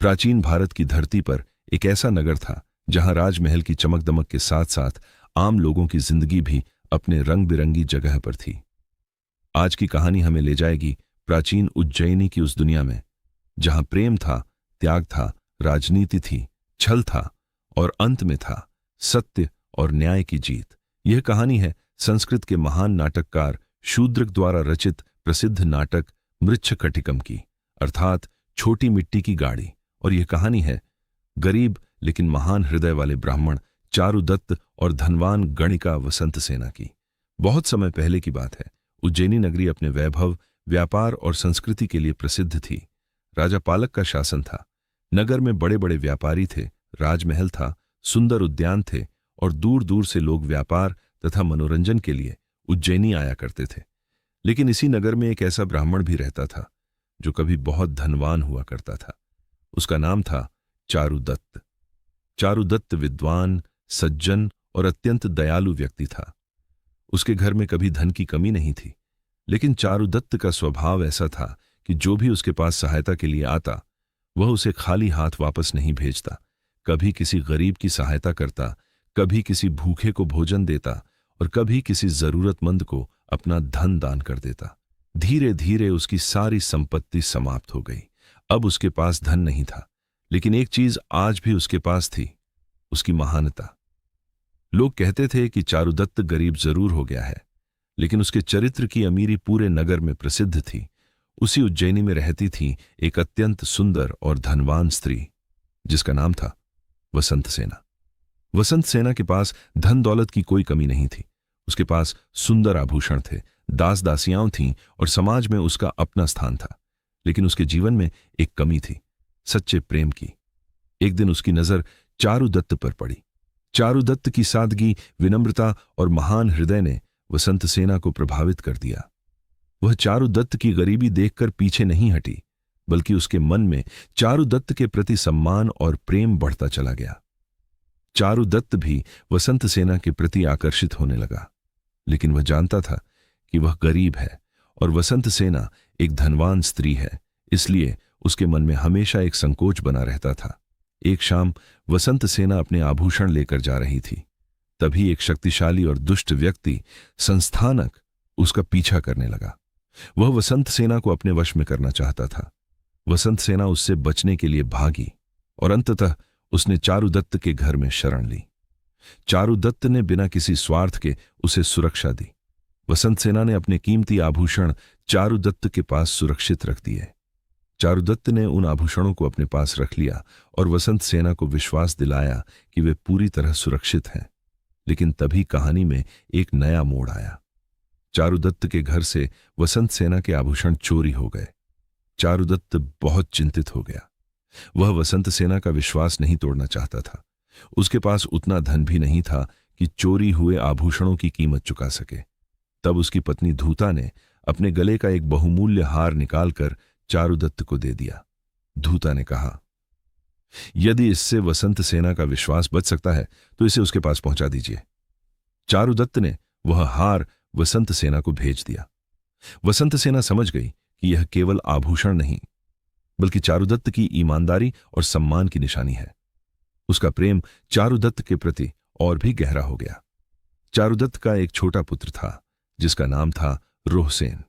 प्राचीन भारत की धरती पर एक ऐसा नगर था जहां राजमहल की चमक दमक के साथ साथ आम लोगों की जिंदगी भी अपने रंग बिरंगी जगह पर थी। आज की कहानी हमें ले जाएगी प्राचीन उज्जैनी की उस दुनिया में जहां प्रेम था, त्याग था, राजनीति थी, छल था और अंत में था सत्य और न्याय की जीत। यह कहानी है संस्कृत के महान नाटककार शूद्रक द्वारा रचित प्रसिद्ध नाटक मृच्छकटिकम की, अर्थात छोटी मिट्टी की गाड़ी। और यह कहानी है गरीब लेकिन महान हृदय वाले ब्राह्मण चारुदत्त और धनवान गणिका वसंतसेना की। बहुत समय पहले की बात है। उज्जैनी नगरी अपने वैभव, व्यापार और संस्कृति के लिए प्रसिद्ध थी। राजा पालक का शासन था। नगर में बड़े बड़े व्यापारी थे, राजमहल था, सुंदर उद्यान थे और दूर दूर से लोग व्यापार तथा मनोरंजन के लिए उज्जैनी आया करते थे। लेकिन इसी नगर में एक ऐसा ब्राह्मण भी रहता था जो कभी बहुत धनवान हुआ करता था। उसका नाम था चारुदत्त। चारुदत्त विद्वान, सज्जन और अत्यंत दयालु व्यक्ति था। उसके घर में कभी धन की कमी नहीं थी, लेकिन चारुदत्त का स्वभाव ऐसा था कि जो भी उसके पास सहायता के लिए आता वह उसे खाली हाथ वापस नहीं भेजता। कभी किसी गरीब की सहायता करता, कभी किसी भूखे को भोजन देता और कभी किसी जरूरतमंद को अपना धन दान कर देता। धीरे धीरे उसकी सारी संपत्ति समाप्त हो गई। अब उसके पास धन नहीं था, लेकिन एक चीज आज भी उसके पास थी, उसकी महानता। लोग कहते थे कि चारुदत्त गरीब जरूर हो गया है, लेकिन उसके चरित्र की अमीरी पूरे नगर में प्रसिद्ध थी। उसी उज्जैनी में रहती थी एक अत्यंत सुंदर और धनवान स्त्री जिसका नाम था वसंतसेना। वसंतसेना के पास धन दौलत की कोई कमी नहीं थी। उसके पास सुंदर आभूषण थे, दास दासियां थीं और समाज में उसका अपना स्थान था। लेकिन उसके जीवन में एक कमी थी, सच्चे प्रेम की। एक दिन उसकी नजर चारुदत्त पर पड़ी। चारुदत्त की सादगी, विनम्रता और महान हृदय ने वसंतसेना को प्रभावित कर दिया। वह चारुदत्त की गरीबी देखकर पीछे नहीं हटी, बल्कि उसके मन में चारुदत्त के प्रति सम्मान और प्रेम बढ़ता चला गया। चारुदत्त भी वसंतसेना के प्रति आकर्षित होने लगा, लेकिन वह जानता था कि वह गरीब है और वसंतसेना एक धनवान स्त्री है, इसलिए उसके मन में हमेशा एक संकोच बना रहता था। एक शाम वसंतसेना अपने आभूषण लेकर जा रही थी। तभी एक शक्तिशाली और दुष्ट व्यक्ति संस्थानक उसका पीछा करने लगा। वह वसंतसेना को अपने वश में करना चाहता था। वसंतसेना उससे बचने के लिए भागी और अंततः उसने चारुदत्त के घर में शरण ली। चारुदत्त ने बिना किसी स्वार्थ के उसे सुरक्षा दी। वसंतसेना ने अपने कीमती आभूषण चारुदत्त के पास सुरक्षित रख दिए। चारुदत्त ने उन आभूषणों को अपने पास रख लिया और वसंतसेना को विश्वास दिलाया कि वे पूरी तरह सुरक्षित हैं। लेकिन तभी कहानी में एक नया मोड़ आया। चारुदत्त के घर से वसंतसेना के आभूषण चोरी हो गए। चारुदत्त बहुत चिंतित हो गया। वह वसंतसेना का विश्वास नहीं तोड़ना चाहता था। उसके पास उतना धन भी नहीं था कि चोरी हुए आभूषणों की कीमत चुका सके। तब उसकी पत्नी धूता ने अपने गले का एक बहुमूल्य हार निकालकर चारुदत्त को दे दिया। धूता ने कहा, यदि इससे वसंतसेना का विश्वास बच सकता है तो इसे उसके पास पहुंचा दीजिए। चारुदत्त ने वह हार वसंतसेना को भेज दिया। वसंतसेना समझ गई कि यह केवल आभूषण नहीं, बल्कि चारुदत्त की ईमानदारी और सम्मान की निशानी है। उसका प्रेम चारुदत्त के प्रति और भी गहरा हो गया। चारुदत्त का एक छोटा पुत्र था जिसका नाम था रोहसेन।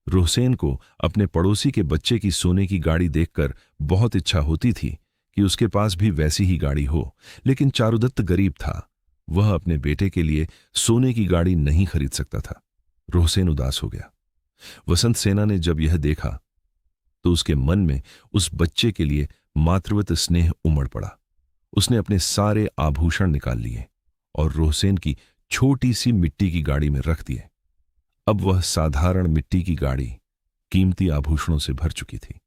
रोहसेन को अपने पड़ोसी के बच्चे की सोने की गाड़ी देखकर बहुत इच्छा होती थी कि उसके पास भी वैसी ही गाड़ी हो, लेकिन चारुदत्त गरीब था। वह अपने बेटे के लिए सोने की गाड़ी नहीं खरीद सकता था। रोहसेन उदास हो गया। वसंतसेना ने जब यह देखा तो उसके मन में उस बच्चे के लिए मातृवत स्नेह उमड़ पड़ा। उसने अपने सारे आभूषण निकाल लिए और रोहसेन की छोटी सी मिट्टी की गाड़ी में रख दिए। अब वह साधारण मिट्टी की गाड़ी कीमती आभूषणों से भर चुकी थी।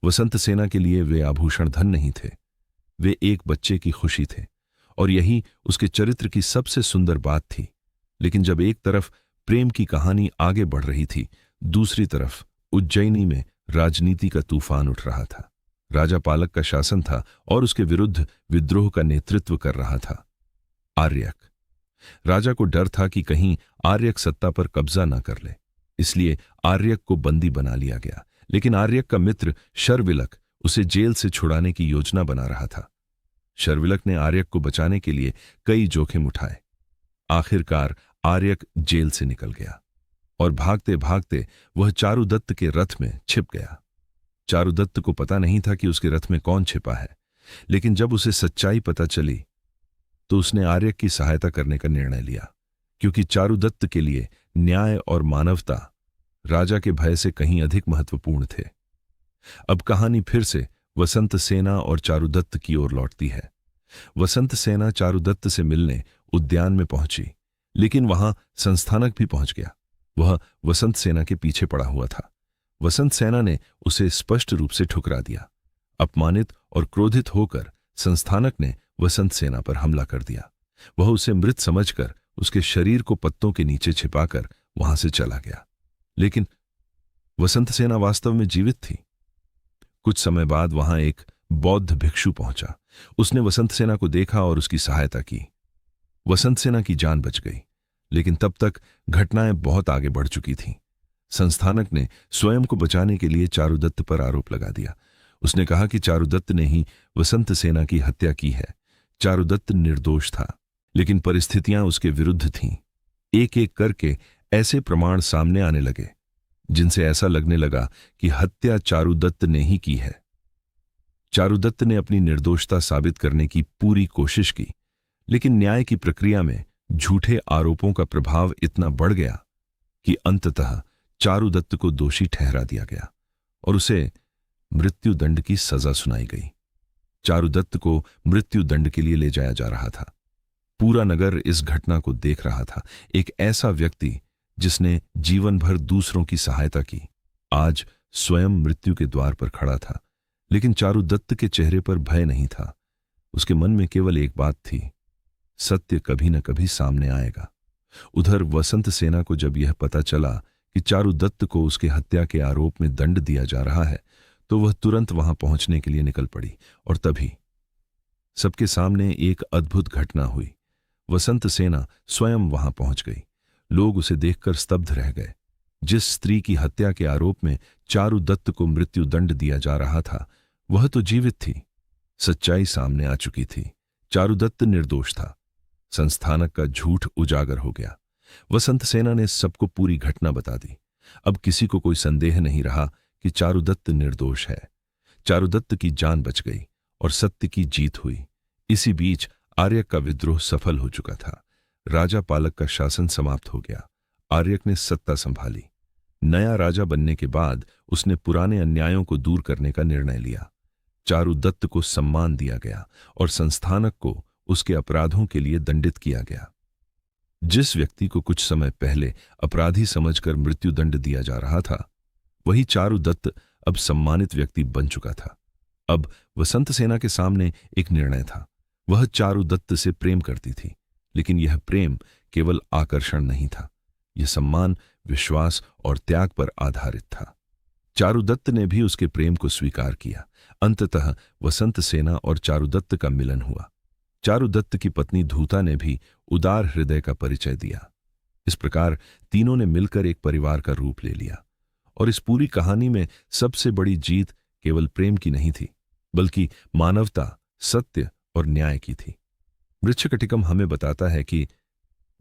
वसंतसेना के लिए वे आभूषण धन नहीं थे, वे एक बच्चे की खुशी थे और यही उसके चरित्र की सबसे सुंदर बात थी। लेकिन जब एक तरफ प्रेम की कहानी आगे बढ़ रही थी, दूसरी तरफ उज्जैनी में राजनीति का तूफान उठ रहा था। राजा पालक का शासन था और उसके विरुद्ध विद्रोह का नेतृत्व कर रहा था आर्यक। राजा को डर था कि कहीं आर्यक सत्ता पर कब्जा न कर ले, इसलिए आर्यक को बंदी बना लिया गया। लेकिन आर्यक का मित्र शर्विलक उसे जेल से छुड़ाने की योजना बना रहा था। शर्विलक ने आर्यक को बचाने के लिए कई जोखिम उठाए। आखिरकार आर्यक जेल से निकल गया और भागते भागते वह चारुदत्त के रथ में छिप गया। चारुदत्त को पता नहीं था कि उसके रथ में कौन छिपा है, लेकिन जब उसे सच्चाई पता चली तो उसने आर्यक की सहायता करने का निर्णय लिया, क्योंकि चारुदत्त के लिए न्याय और मानवता राजा के भय से कहीं अधिक महत्वपूर्ण थे। अब कहानी फिर से वसंत सेना और चारुदत्त की ओर लौटती है। वसंत सेना चारुदत्त से मिलने उद्यान में पहुंची, लेकिन वहां संस्थानक भी पहुंच गया। वह वसंत सेना के पीछे पड़ा हुआ था। वसंत सेना ने उसे स्पष्ट रूप से ठुकरा दिया। अपमानित और क्रोधित होकर संस्थानक ने वसंत सेना पर हमला कर दिया। वह उसे मृत समझकर उसके शरीर को पत्तों के नीचे छिपाकर वहां से चला गया। लेकिन वसंत सेना वास्तव में जीवित थी। कुछ समय बाद वहां एक बौद्ध भिक्षु पहुंचा। उसने वसंत सेना को देखा और उसकी सहायता की। वसंत सेना की जान बच गई, लेकिन तब तक घटनाएं बहुत आगे बढ़ चुकी थीं। संस्थानक ने स्वयं को बचाने के लिए चारुदत्त पर आरोप लगा दिया। उसने कहा कि चारुदत्त ने ही वसंत सेना की हत्या की है। चारुदत्त निर्दोष था, लेकिन परिस्थितियां उसके विरुद्ध थीं। एक एक करके ऐसे प्रमाण सामने आने लगे जिनसे ऐसा लगने लगा कि हत्या चारुदत्त ने ही की है। चारुदत्त ने अपनी निर्दोषता साबित करने की पूरी कोशिश की, लेकिन न्याय की प्रक्रिया में झूठे आरोपों का प्रभाव इतना बढ़ गया कि अंततः चारुदत्त को दोषी ठहरा दिया गया और उसे मृत्युदंड की सजा सुनाई गई। चारुदत्त को मृत्युदंड के लिए ले जाया जा रहा था। पूरा नगर इस घटना को देख रहा था। एक ऐसा व्यक्ति जिसने जीवन भर दूसरों की सहायता की, आज स्वयं मृत्यु के द्वार पर खड़ा था। लेकिन चारुदत्त के चेहरे पर भय नहीं था। उसके मन में केवल एक बात थी, सत्य कभी न कभी सामने आएगा। उधर वसंत सेना को जब यह पता चला कि चारुदत्त को उसके हत्या के आरोप में दंड दिया जा रहा है, तो वह तुरंत वहां पहुंचने के लिए निकल पड़ी। और तभी सबके सामने एक अद्भुत घटना हुई। वसंत सेना स्वयं वहां पहुंच गई। लोग उसे देखकर स्तब्ध रह गए। जिस स्त्री की हत्या के आरोप में चारुदत्त को मृत्युदंड दिया जा रहा था, वह तो जीवित थी। सच्चाई सामने आ चुकी थी। चारुदत्त निर्दोष था। संस्थानक का झूठ उजागर हो गया। वसंत सेना ने सबको पूरी घटना बता दी। अब किसी को कोई संदेह नहीं रहा कि चारुदत्त निर्दोष है। चारुदत्त की जान बच गई और सत्य की जीत हुई। इसी बीच आर्यक का विद्रोह सफल हो चुका था। राजा पालक का शासन समाप्त हो गया। आर्यक ने सत्ता संभाली। नया राजा बनने के बाद उसने पुराने अन्यायों को दूर करने का निर्णय लिया। चारुदत्त को सम्मान दिया गया और संस्थानक को उसके अपराधों के लिए दंडित किया गया। जिस व्यक्ति को कुछ समय पहले अपराधी समझकर मृत्युदंड दिया जा रहा था, वही चारुदत्त अब सम्मानित व्यक्ति बन चुका था। अब वसंत सेना के सामने एक निर्णय था। वह चारुदत्त से प्रेम करती थी, लेकिन यह प्रेम केवल आकर्षण नहीं था। यह सम्मान, विश्वास और त्याग पर आधारित था। चारुदत्त ने भी उसके प्रेम को स्वीकार किया। अंततः वसंत सेना और चारुदत्त का मिलन हुआ। चारुदत्त की पत्नी धूता ने भी उदार हृदय का परिचय दिया। इस प्रकार तीनों ने मिलकर एक परिवार का रूप ले लिया। और इस पूरी कहानी में सबसे बड़ी जीत केवल प्रेम की नहीं थी, बल्कि मानवता, सत्य और न्याय की थी। मृच्छकटिकम हमें बताता है कि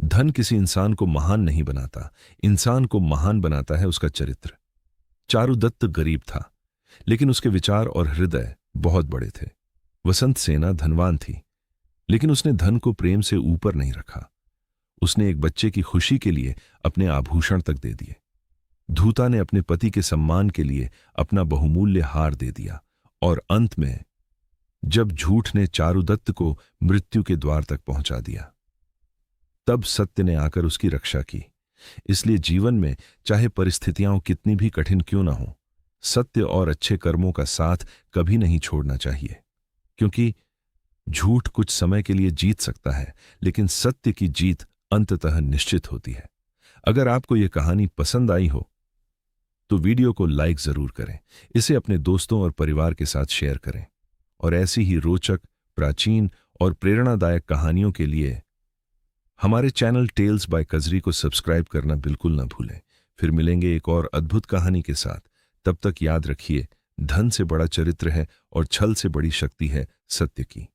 धन किसी इंसान को महान नहीं बनाता, इंसान को महान बनाता है उसका चरित्र। चारुदत्त गरीब था, लेकिन उसके विचार और हृदय बहुत बड़े थे। वसंत सेना धनवान थी, लेकिन उसने धन को प्रेम से ऊपर नहीं रखा। उसने एक बच्चे की खुशी के लिए अपने आभूषण तक दे दिए। धूता ने अपने पति के सम्मान के लिए अपना बहुमूल्य हार दे दिया। और अंत में जब झूठ ने चारुदत्त को मृत्यु के द्वार तक पहुंचा दिया, तब सत्य ने आकर उसकी रक्षा की। इसलिए जीवन में चाहे परिस्थितियां कितनी भी कठिन क्यों ना हो, सत्य और अच्छे कर्मों का साथ कभी नहीं छोड़ना चाहिए। क्योंकि झूठ कुछ समय के लिए जीत सकता है, लेकिन सत्य की जीत अंततः निश्चित होती है। अगर आपको यह कहानी पसंद आई हो तो वीडियो को लाइक जरूर करें, इसे अपने दोस्तों और परिवार के साथ शेयर करें और ऐसी ही रोचक, प्राचीन और प्रेरणादायक कहानियों के लिए हमारे चैनल टेल्स बाय कजरी को सब्सक्राइब करना बिल्कुल न भूलें। फिर मिलेंगे एक और अद्भुत कहानी के साथ। तब तक याद रखिए, धन से बड़ा चरित्र है और छल से बड़ी शक्ति है सत्य की।